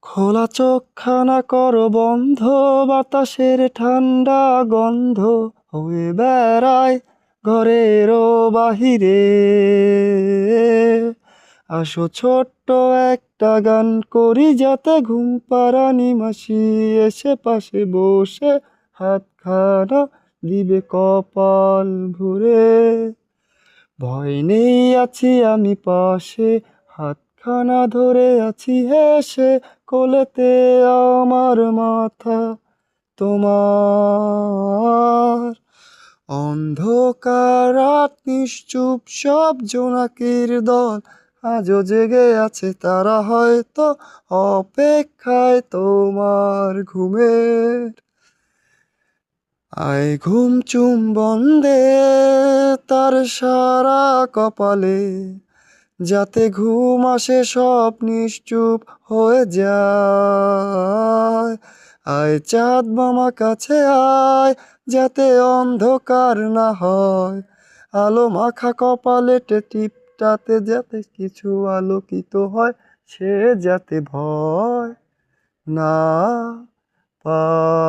খোলা চোখখানা কর বন্ধ, বাতাসের ঠান্ডা গন্ধ হয়ে বেড়ায় ঘরেরও বাহিরে। আসো ছোট্ট একটা গান করি, যাতে ঘুম পাড়ানি মাসি এসে পাশে বসে হাতখানা দিবে কপাল ভরে। ভয় নেই, আছি আমি পাশে, হাতখানা ধরে আছি হেসে, কোলেতে আমার মাথা তোমার। অন্ধকার রাত নিশ্চুপ, সব জোনাকির দল আজও জেগে আছে, তারা হয়তো অপেক্ষায় তোমার ঘুমের। আয় ঘুম চুম্বন দে তার সারা কপালে, যাতে ঘুম আসে সব নিশ্চুপ হয়ে যায়। আয় চাঁদ মামা কাছে আয়, যাতে অন্ধকার না হয়, আলো মাখা কপালে টিপটাতে যাতে কিছু আলোকিত হয়, সে যাতে ভয় না পায়।